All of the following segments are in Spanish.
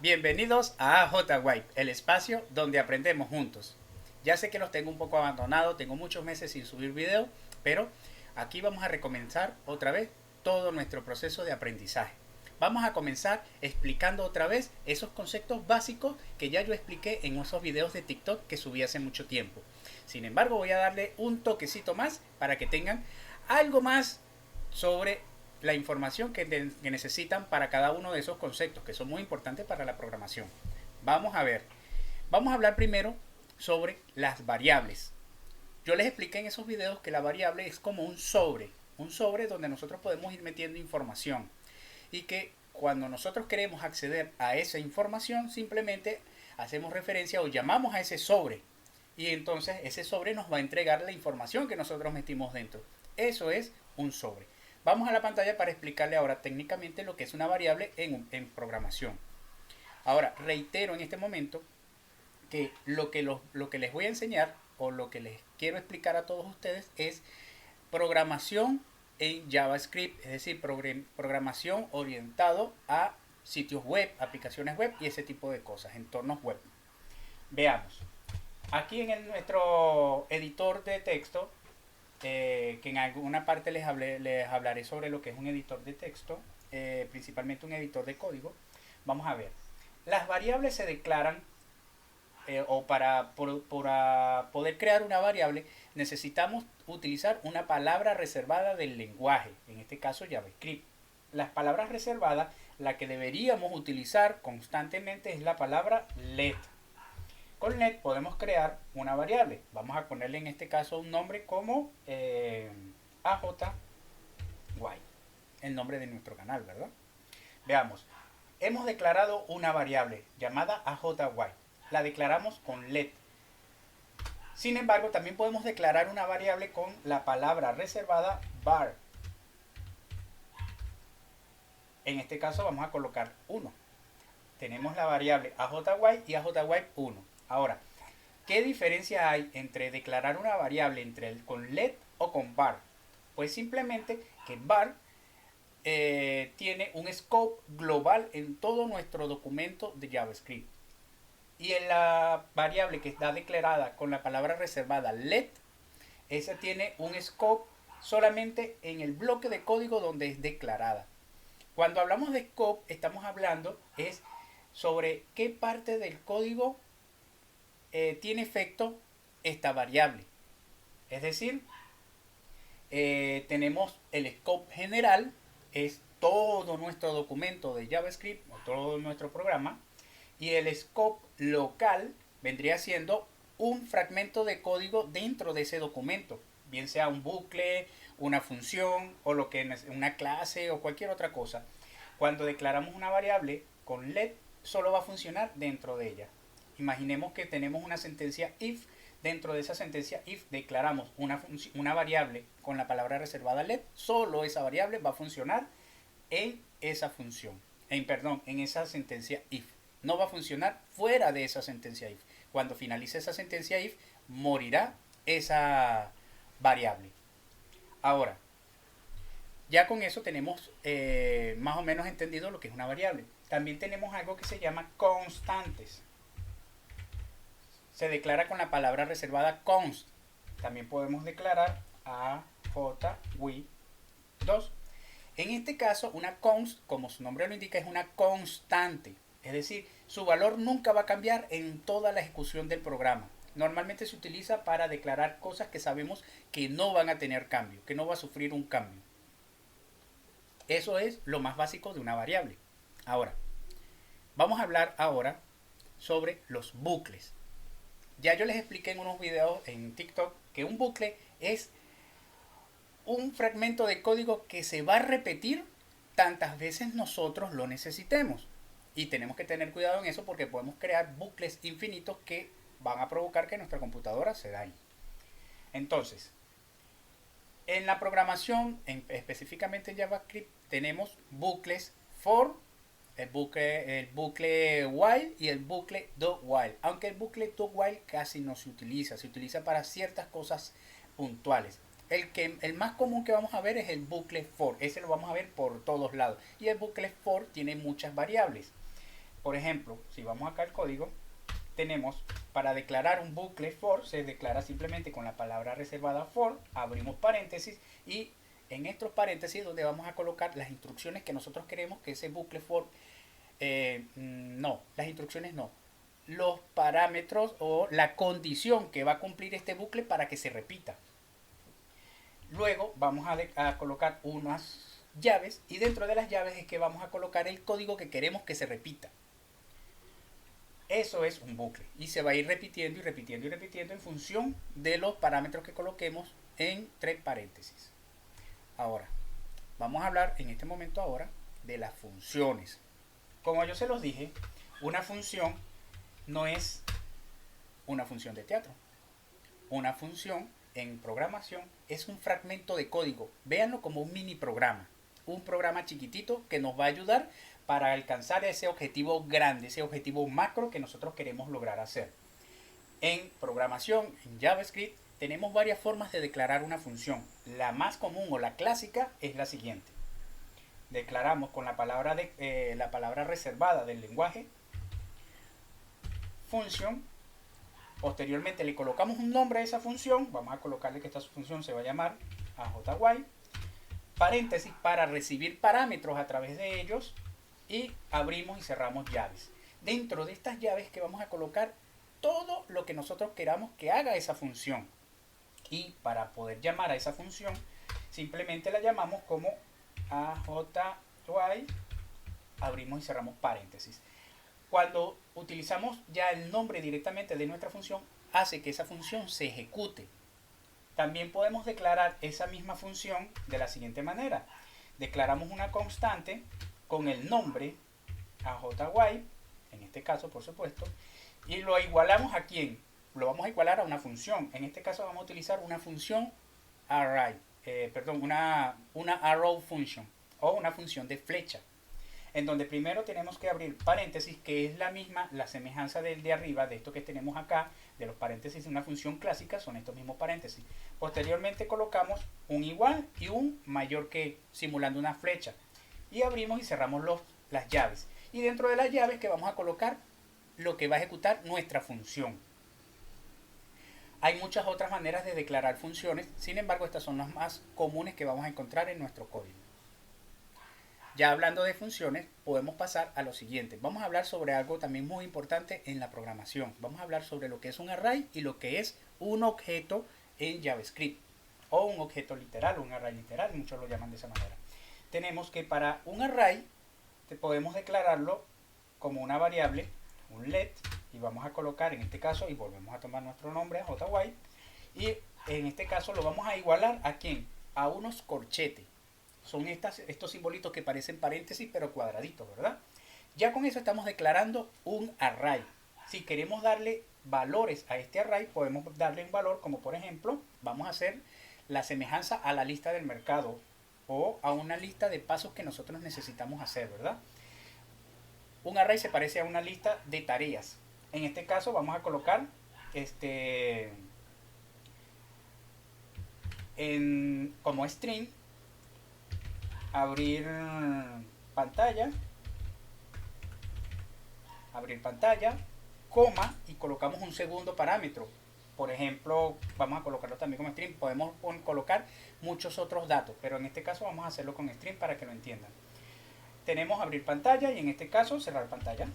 Bienvenidos a AJ el espacio donde aprendemos juntos. Ya sé que los tengo un poco abandonados, tengo muchos meses sin subir video, pero aquí vamos a recomenzar otra vez todo nuestro proceso de aprendizaje. Vamos a comenzar explicando otra vez esos conceptos básicos que ya yo expliqué en esos videos de TikTok que subí hace mucho tiempo. Sin embargo, voy a darle un toquecito más para que tengan algo más sobre la información que necesitan para cada uno de esos conceptos que son muy importantes para la programación. Vamos a ver, vamos a hablar primero sobre las variables. Yo les expliqué en esos videos que la variable es como un sobre donde nosotros podemos ir metiendo información y que cuando nosotros queremos acceder a esa información simplemente hacemos referencia o llamamos a ese sobre y entonces ese sobre nos va a entregar la información que nosotros metimos dentro. Eso es un sobre. Vamos a la pantalla para explicarle ahora técnicamente lo que es una variable en programación. Ahora, reitero en este momento que lo que les voy a enseñar o lo que les quiero explicar a todos ustedes es programación en JavaScript, es decir, programación orientado a sitios web, aplicaciones web y ese tipo de cosas, entornos web. Veamos. Aquí en nuestro editor de texto, que en alguna parte les hablaré sobre lo que es un editor de texto, principalmente un editor de código. Vamos a ver. Las variables se declaran o para poder crear una variable necesitamos utilizar una palabra reservada del lenguaje, en este caso JavaScript. Las palabras reservadas, la que deberíamos utilizar constantemente es la palabra let. Con let podemos crear una variable. Vamos a ponerle en este caso un nombre como AJY, el nombre de nuestro canal, ¿verdad? Veamos, hemos declarado una variable llamada AJY. La declaramos con let. Sin embargo, también podemos declarar una variable con la palabra reservada var. En este caso vamos a colocar 1. Tenemos la variable AJY y AJY1. Ahora, ¿qué diferencia hay entre declarar una variable con let o con var? Pues simplemente que var tiene un scope global en todo nuestro documento de JavaScript. Y en la variable que está declarada con la palabra reservada let, esa tiene un scope solamente en el bloque de código donde es declarada. Cuando hablamos de scope, estamos hablando es sobre qué parte del código tiene efecto esta variable. Es decir, tenemos el scope general, es todo nuestro documento de JavaScript o todo nuestro programa, y el scope local vendría siendo un fragmento de código dentro de ese documento, bien sea un bucle, una función o lo que una clase o cualquier otra cosa. Cuando declaramos una variable con let, solo va a funcionar dentro de ella. Imaginemos que tenemos una sentencia if. Dentro de esa sentencia if declaramos una variable con la palabra reservada let, solo esa variable va a funcionar en esa función, en esa sentencia if. No va a funcionar fuera de esa sentencia if. Cuando finalice esa sentencia if, morirá esa variable. Ahora, ya con eso tenemos más o menos entendido lo que es una variable. También tenemos algo que se llama constantes. Se declara con la palabra reservada const. También podemos declarar a j wi 2. En este caso, una const, como su nombre lo indica, es una constante. Es decir, su valor nunca va a cambiar en toda la ejecución del programa. Normalmente se utiliza para declarar cosas que sabemos que no van a tener cambio, que no va a sufrir un cambio. Eso es lo más básico de una variable. Ahora, vamos a hablar ahora sobre los bucles. Ya yo les expliqué en unos videos en TikTok que un bucle es un fragmento de código que se va a repetir tantas veces nosotros lo necesitemos. Y tenemos que tener cuidado en eso porque podemos crear bucles infinitos que van a provocar que nuestra computadora se dañe. Entonces, en la programación, específicamente en JavaScript, tenemos bucles for, el bucle while y el bucle do while. Aunque el bucle do while casi no se utiliza para ciertas cosas puntuales. El más común que vamos a ver es el bucle for, ese lo vamos a ver por todos lados. Y el bucle for tiene muchas variables. Por ejemplo, si vamos acá al código, tenemos para declarar un bucle for, se declara simplemente con la palabra reservada for, abrimos paréntesis y en estos paréntesis donde vamos a colocar las instrucciones que nosotros queremos que ese bucle for, no, las instrucciones no, los parámetros o la condición que va a cumplir este bucle para que se repita. Luego vamos a colocar unas llaves y dentro de las llaves es que vamos a colocar el código que queremos que se repita. Eso es un bucle y se va a ir repitiendo y repitiendo y repitiendo en función de los parámetros que coloquemos entre paréntesis. Ahora, vamos a hablar en este momento ahora de las funciones. Como yo se los dije, una función no es una función de teatro. Una función en programación es un fragmento de código. Véanlo como un mini programa. Un programa chiquitito que nos va a ayudar para alcanzar ese objetivo grande, ese objetivo macro que nosotros queremos lograr hacer. En programación, en JavaScript, tenemos varias formas de declarar una función. La más común o la clásica es la siguiente. Declaramos con la palabra reservada del lenguaje función. Posteriormente le colocamos un nombre a esa función. Vamos a colocarle que esta función se va a llamar AJY. Paréntesis para recibir parámetros a través de ellos. Y abrimos y cerramos llaves. Dentro de estas llaves que vamos a colocar todo lo que nosotros queramos que haga esa función. Y para poder llamar a esa función, simplemente la llamamos como AJY, abrimos y cerramos paréntesis. Cuando utilizamos ya el nombre directamente de nuestra función, hace que esa función se ejecute. También podemos declarar esa misma función de la siguiente manera. Declaramos una constante con el nombre AJY, en este caso por supuesto, y lo igualamos a quién, lo vamos a igualar a una función. En este caso vamos a utilizar una función array, una arrow function o una función de flecha, en donde primero tenemos que abrir paréntesis, que es la semejanza del de arriba, de esto que tenemos acá, de los paréntesis de una función clásica, son estos mismos paréntesis. Posteriormente colocamos un igual y un mayor que, simulando una flecha. Y abrimos y cerramos las llaves. Y dentro de las llaves que vamos a colocar lo que va a ejecutar nuestra función. Hay muchas otras maneras de declarar funciones, sin embargo estas son las más comunes que vamos a encontrar en nuestro código. Ya hablando de funciones, podemos pasar a lo siguiente. Vamos a hablar sobre algo también muy importante en la programación. Vamos a hablar sobre lo que es un array y lo que es un objeto en JavaScript. O un objeto literal, un array literal, muchos lo llaman de esa manera. Tenemos que para un array podemos declararlo como una variable, un let, y vamos a colocar en este caso, y volvemos a tomar nuestro nombre, JY, y en este caso lo vamos a igualar a ¿quién? A unos corchetes. Son estos simbolitos que parecen paréntesis pero cuadraditos, ¿verdad? Ya con eso estamos declarando un array. Si queremos darle valores a este array, podemos darle un valor como por ejemplo, vamos a hacer la semejanza a la lista del mercado o a una lista de pasos que nosotros necesitamos hacer, ¿verdad? Un array se parece a una lista de tareas. En este caso vamos a colocar como string abrir pantalla, coma, y colocamos un segundo parámetro. Por ejemplo, vamos a colocarlo también como string. Podemos colocar muchos otros datos, pero en este caso vamos a hacerlo con string para que lo entiendan. Tenemos abrir pantalla y en este caso cerrar pantalla.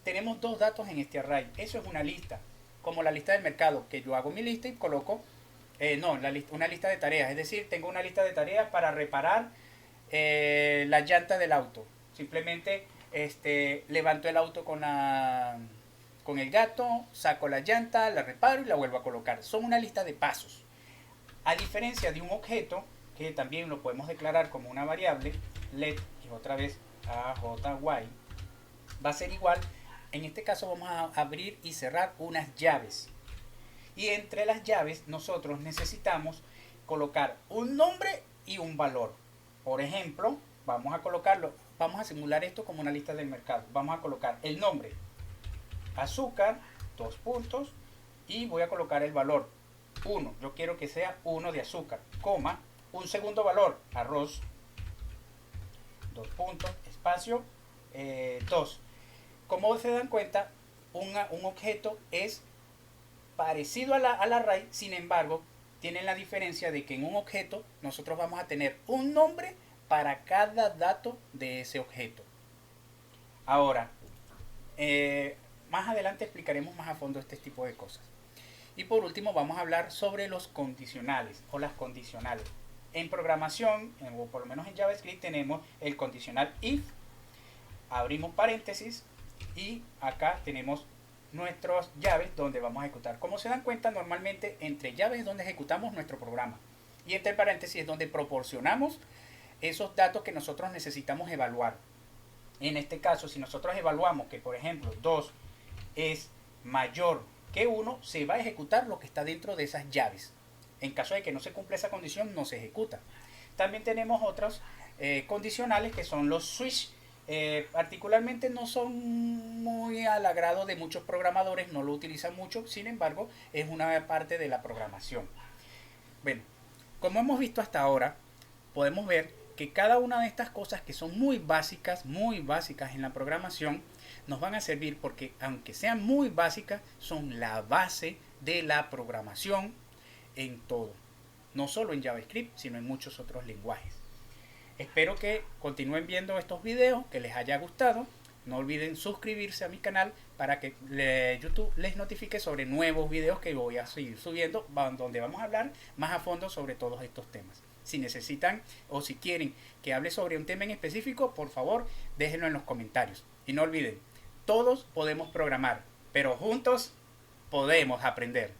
Tenemos dos datos en este array. Eso es una lista, como la lista del mercado, que yo hago mi lista y coloco una lista de tareas. Es decir, tengo una lista de tareas para reparar la llanta del auto. Simplemente levanto el auto con el gato, saco la llanta, la reparo y la vuelvo a colocar. Son una lista de pasos. A diferencia de un objeto, que también lo podemos declarar como una variable, let, y otra vez AJY, va a ser igual. En este caso vamos a abrir y cerrar unas llaves. Y entre las llaves nosotros necesitamos colocar un nombre y un valor. Por ejemplo, vamos a simular esto como una lista del mercado. Vamos a colocar el nombre, azúcar, 2 puntos, y voy a colocar el valor 1. Yo quiero que sea 1 de azúcar, coma, un segundo valor, arroz, dos puntos, espacio, 2. Como se dan cuenta, un objeto es parecido al array, sin embargo, tienen la diferencia de que en un objeto nosotros vamos a tener un nombre para cada dato de ese objeto. Ahora, más adelante explicaremos más a fondo este tipo de cosas. Y por último vamos a hablar sobre los condicionales o las condicionales. En programación, o por lo menos en JavaScript, tenemos el condicional if, abrimos paréntesis y acá tenemos nuestras llaves donde vamos a ejecutar. Como se dan cuenta, normalmente entre llaves es donde ejecutamos nuestro programa y entre paréntesis es donde proporcionamos esos datos que nosotros necesitamos evaluar. En este caso, si nosotros evaluamos que, por ejemplo, 2 es mayor que 1, se va a ejecutar lo que está dentro de esas llaves. En caso de que no se cumpla esa condición, no se ejecuta. También tenemos otros condicionales que son los switch. Particularmente no son muy al agrado de muchos programadores, no lo utilizan mucho, sin embargo, es una parte de la programación. Bueno, como hemos visto hasta ahora, podemos ver que cada una de estas cosas que son muy básicas en la programación, nos van a servir porque aunque sean muy básicas, son la base de la programación en todo. No solo en JavaScript, sino en muchos otros lenguajes. Espero que continúen viendo estos videos, que les haya gustado. No olviden suscribirse a mi canal para que YouTube les notifique sobre nuevos videos que voy a seguir subiendo, donde vamos a hablar más a fondo sobre todos estos temas. Si necesitan o si quieren que hable sobre un tema en específico, por favor, déjenlo en los comentarios. Y no olviden, todos podemos programar, pero juntos podemos aprender.